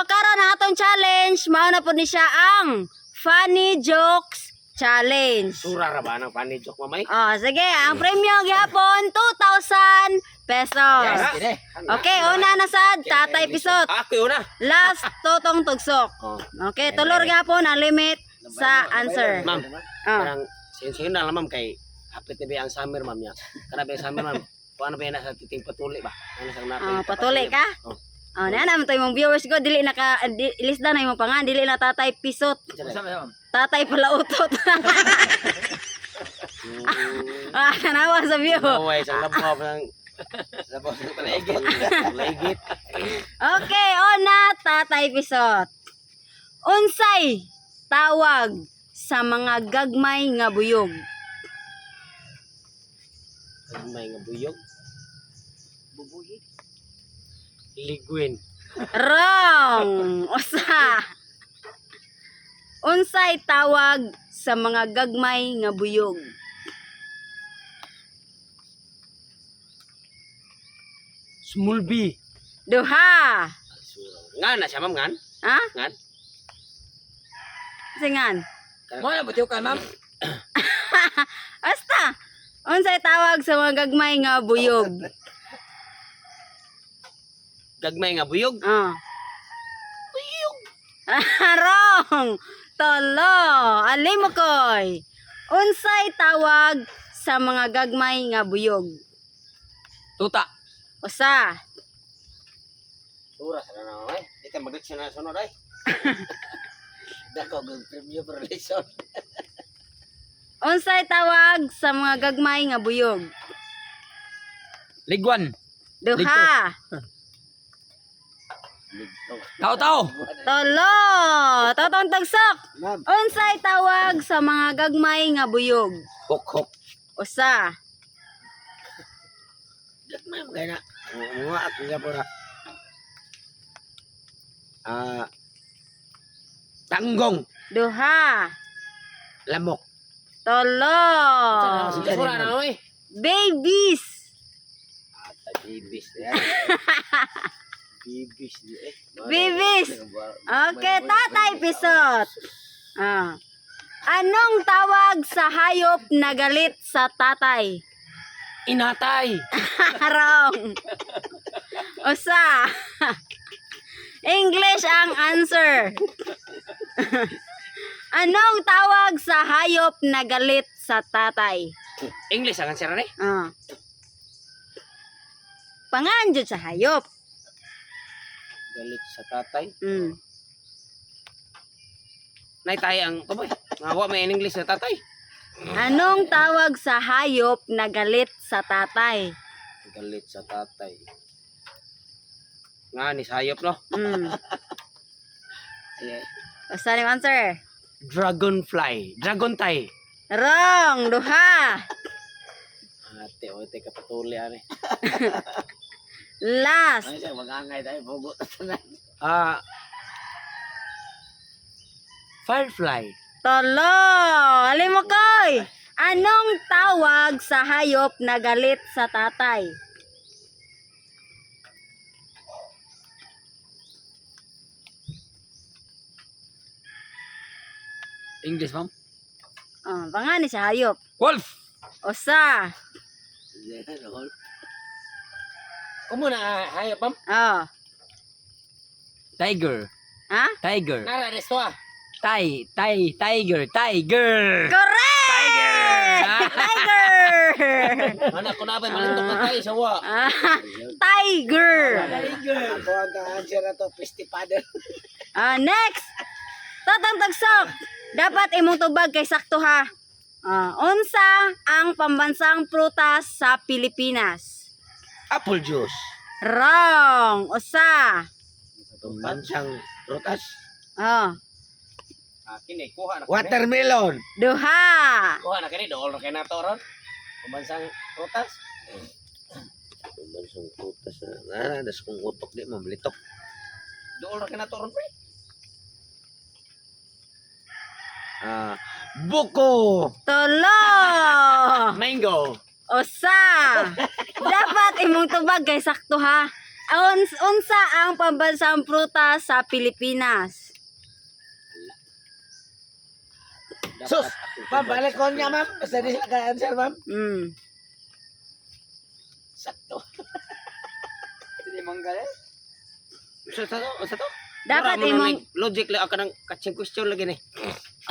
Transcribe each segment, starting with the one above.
karon ang atong challenge mao na pud ni siya ang funny jokes challenge. Sura ra ba ng funny joke mamay? Oh, sige, ang premyo gyapon 2,000 pesos. Okay, una na sad Tatay Pisot. Ako una. Last Totong Tugsok. Oh. Okay, tulor gyapon ang limit sa answer. Ma'am. Oh. Parang sin na lang ma'am kay hapit na ba ang summer ma'am niya. Kana ba summer ma'am? Kuan ba na sa titing patuli ba? Ano sa napay? Patuli ka? Oh. Oh, na naman to imong viewers ko dili naka lista na imong pangan, dili na Tatay Pisot. Tatay pala utot. Nawa sa view. Naway sa labaw ng labaw ng talaigit. Talaigit. Okay, ona Tatay Pisot. Unsay tawag sa mga gagmay nga buyog? May nga buyog. Bubuhi. Liguin. Wrong. Usa. Unsay tawag sa mga gagmay nga buyog? Small bee. Duha. Nga na siya ma'am ngan? Ha? Ngan? Singan. Mo na butiw ka ma'am. Basta. Unsay tawag sa mga gagmay nga buyog? Gagmay nga buyog. Buyog. Wrong. Tolo. Alimokoy. Unsay tawag sa mga gagmay nga buyog? Tuta. Usa. Sura sa na ay. Ito maglit siya na sunod ay. Dako ng premium relation. Unsay tawag sa mga gagmay nga buyog? Liguan. Duha. Tao. Tolo. Totong Tugsok. Ma'am. Unsay tawag sa mga gagmay nga buyog? Hok. Usa. Gagmay mo kaya na. Mga ako nga po na. Tanggong. Duha. Lamok. Tolo. Sura na oy. Babies. Bibis. Bibis. Bibis. Okay, Tatay Pisot. Anong tawag sa hayop na galit sa tatay? Inatay. Wrong. Usa. English ang answer. Anong tawag sa hayop na galit sa tatay? English ang answer ni. Panganjud sa hayop. Galit sa tatay. Nay tayo ang tuboy. Ngawa may English sa tatay. Anong tawag sa hayop na galit sa tatay? Galit sa tatay. Nga ni sayop no. Basta yung answer. Dragonfly. Dragon tay. Wrong. Duha. Ate, ote ka patuli ani. Last. Ay, mag-angay tayo pugo. Firefly. Tolo. Alim mo koy. Anong tawag sa hayop na galit sa tatay? English, ma'am. Pangani sa hayop. Wolf. Usa. Kumo na hayop ma'am. Tiger. Ha? Tiger. Nara resto ah. Tiger. Correct! Tiger! Anak ko na ba malindok na tayo sa wa. Tiger! Ako ang answer na to, festival. Next! Totong Tugsok. Dapat imong tubag kay sakto ha. Unsa ang pambansang prutas sa Pilipinas? Apple juice. Wrong. Usa. Pambansang prutas. Kini kuha na. Watermelon. Duha. Kuha na kini dool ra kay nato ron. Pambansang prutas. Pambansang prutas na das kong utok di mamlitok. Dool ra kay nato ron pre. Buko. Tolo. Mango. Usa. Dapat imong tubag kay sakto ha. Unsa ang pambansang prutas sa Pilipinas? Sus! Ma'am, balik ko niya, ma'am. Basta di sila ka-answer, ma'am. Sakto. Hindi mangga eh. Sa to? Dapat Mura mo na imong logic lang ako ng catching question lagi ni.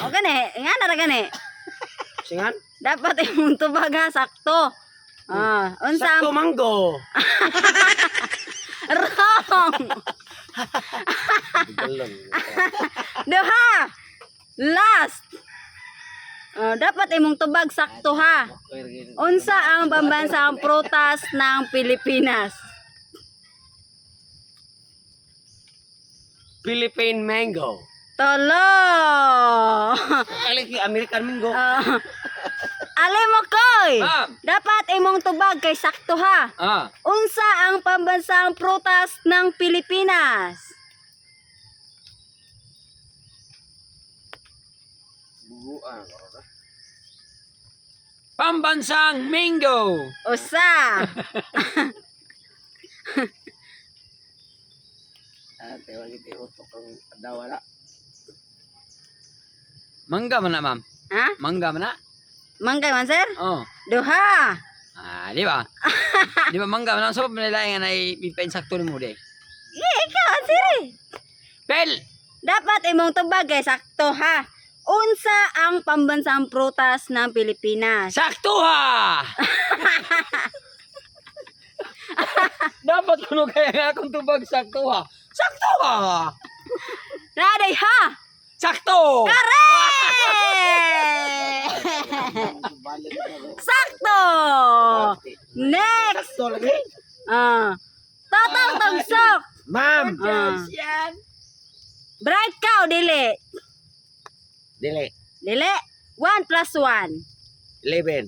o gani, nga na ra gani. Singan? Dapat imong tubag ha sakto. Unsa Sakto mango. wrong? Galon. Duha. Last. Dapat imong tubag sakto ha. Unsa ang pambansang prutas ng Pilipinas? Philippine mango. Tolo. Aliki American mango. Ali mo koy. Ma'am. Dapat imong tubag kay sakto ha. Unsa ang pambansang prutas ng Pilipinas? Bubuan. Pambansang mango. Usa. Tewag iti utok ang dawala. Mangga man na, ma'am. Ha? Mangga man na. Manggay man sir? Oh. Duha. Di ba? Di ba mangga man na? So, panilayan nga na ipinsakto mo de. Ikaw sir. Pel! Dapat imong tubag kay sakto ha. Unsa ang pambansang prutas ng Pilipinas? Sakto ha! Dapat kuno kaya nga akong tubag sakto ha. Sakto ha! Naday ha. Sakto! Sakto. Next. Sakto lagi. Totong tugsok. Ma'am. Bright cow dili. Dili. Dili. 1 plus 1. 11.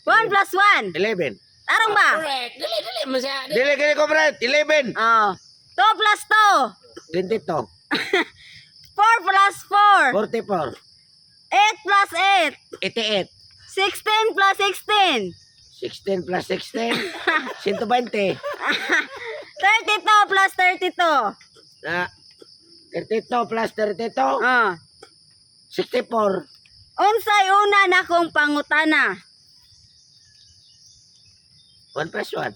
1 plus 1. 11. Tarong ba? Correct. Dili mo siya. Dili ko Brad. 11. 2 plus 2. 22. 4 plus 4. 44. 8 plus 8. 88. 16 plus 16. 16 plus 16. 120. 32 plus 32. Na 32 plus 32. 64. Unsay una na kong pangutana? 1 plus 1.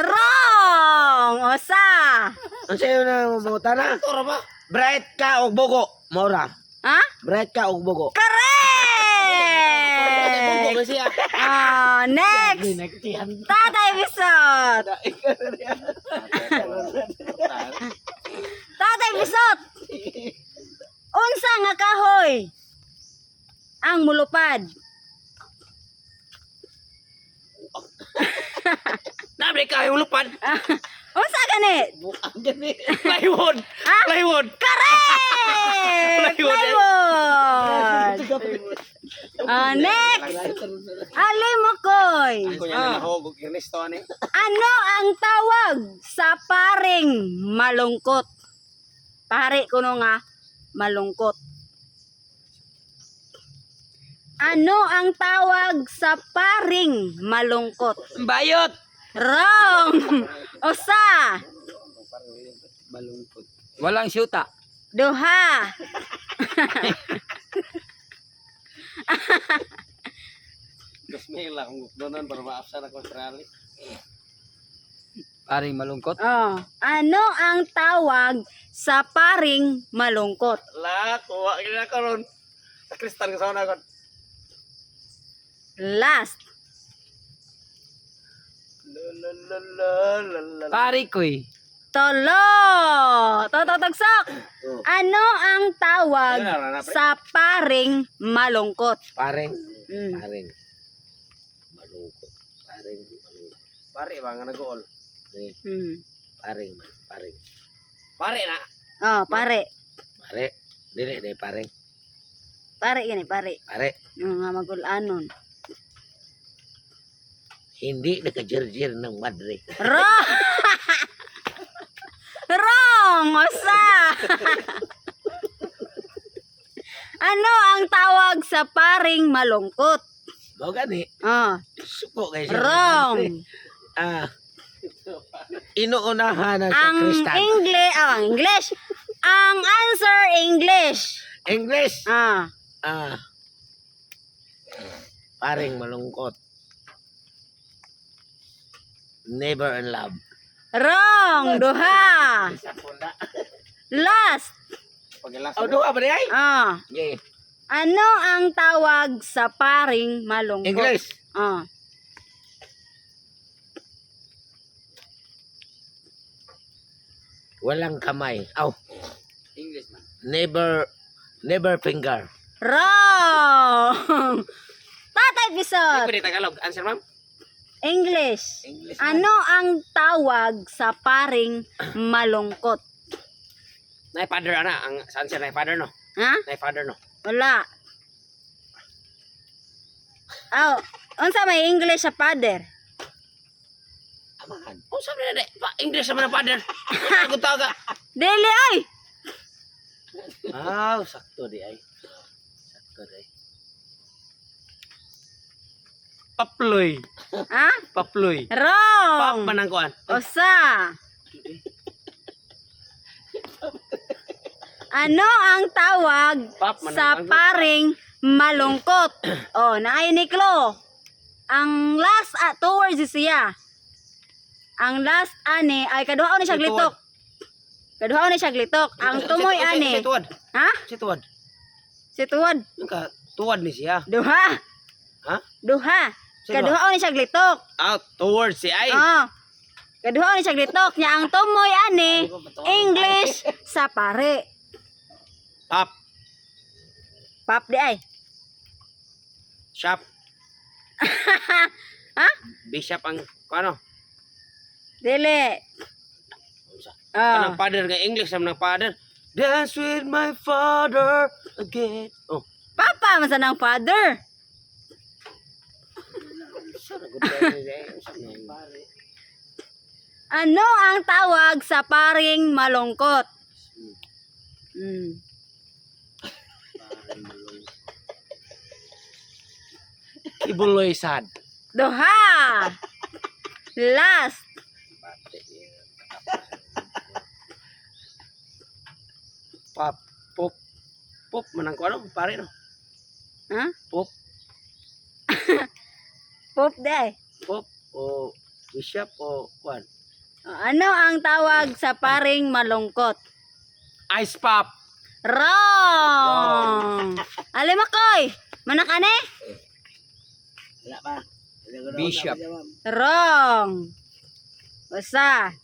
Wrong! Osa! Ano sa'yo na mamuta na? Bright ka o bugo. Mora. Ha? Bright ka o bugo. Correct! Next! Tatay Bisot! Tatay Bisot! Unsa nga kahoy? Ang mulupad. Nabre ka yung lupad. Unsa gani? Plywood. Ha? Plywood. Correct! Plywood! Next! Alimokoy! Ano ang tawag sa paring malungkot? Pare kuno nga malungkot. Ano ang tawag sa paring malungkot? Bayot! Wrong! Usa! Balungkot. Walang syuta. Duha! Mas may lang kung doon para ma-absent ako sa rally. Paring malungkot. Ano ang tawag sa paring malungkot? La, kuha ka na karon. Sa kristal ko sa una ko. Last. Pari ko'y. Tolo! Tototagsak! Ano ang tawag sa paring malungkot? Paring. Mm. Paring. Malungkot. Paring. Malungkot. Pare ba nga nag-all? Paring. Paring. Pare na. Pare. Pare. Dili, dili paring. Pare gani, pare. Pare. Nga magulanon. Hindi nakajerjer ng madre. Wrong! Wrong! Osa! Ano ang tawag sa paring malungkot? Mo gani. Ah, Suko kayo. wrong. Inuunahan ng Ang Kristan. ang English. Ang answer, English. English. Ah. Paring malungkot. Never in love. Wrong. Duha. Last. Oh, doha ba ay? Ah. Yeah. Ano ang tawag sa paring malungkot? English. Ah. Walang kamay. Oh, English man. never finger. Wrong. Tatay Bisot. Pwede Tagalog. Answer, ma'am? English. English. Ano ang tawag sa paring malungkot? Nay father ana ang sa answer nay father no. Ha? Nay father no. Wala. Oh, unsa may English sa father? Amahan. Oh, sabi na English naman ang father. Ako taga. Dili ay. Sakto di ay. Sakto di. Paploy. Ha? Paploy. Pap Wrong. manang kuan. Osa. Ano ang tawag Pap manang sa kuan. paring malungkot? Oh, naay ni Klo. Ang last two words siya. Ang last ani ay kaduha ni siya glitok. Kaduha ni siya glitok. Ang tumoy ani. Si tuwad. Ha? Si tuwad. Si tuwad. Naka tuwad ni siya. Duha. Ha? Duha. Sino? Kaduha ni siya glitok. Out towards si ay. Oh. Kaduha ni siya glitok. Nya ang tumoy ani English sa pare. Pap. Pap di ay. Shop. Ha? Bishop ang ano? Dili. Kanang Oh. father nga English naman ng father. Dance with my father again. Oh. Papa man sa nang father. Ano ang tawag sa paring malungkot? Ibuloy sad. Duha. Last. Pop. Pop. Pop manang ko ano? Pare no? Ha? Pop. Pop day. Pop o bishop o kwan. Ano ang tawag sa paring malungkot? Ice pop. Wrong. Alim akoy. Manak ane? Wala pa. Bishop. Wrong. Basta.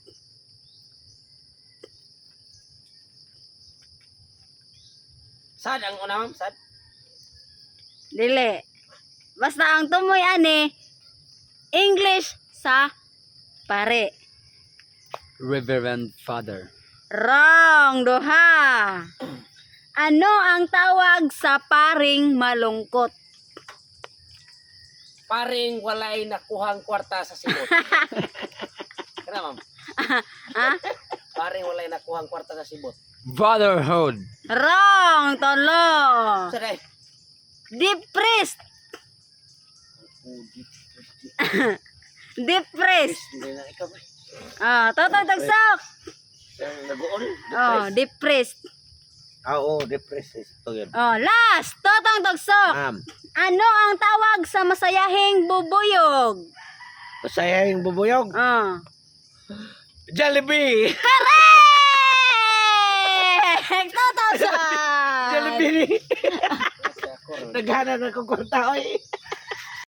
Sad ang una ma'am, sad. Dili. Basta ang tumoy ani English sa pare. Reverend Father. Wrong. Duha. Ano ang tawag sa paring malungkot? Paring walay nakuhang kwarta sa sibot. Kana ma'am? Ha? Paring walay nakuhang kwarta sa sibot. Fatherhood. Wrong. Tolo. Sa day. Depressed. Depressed. Hindi na ikaw ba? Ah, totoo tagsok. Nagoon. Oh, depressed. Oo, depressed. Ito yun. Oh, last, totong tagsok. Ma'am, Ano ang tawag sa masayahing bubuyog? masaya yung bubuyog. Ah. Jollibee! Correct! Totoo sa. Jollibee! Naghanan ako kwarta, oy.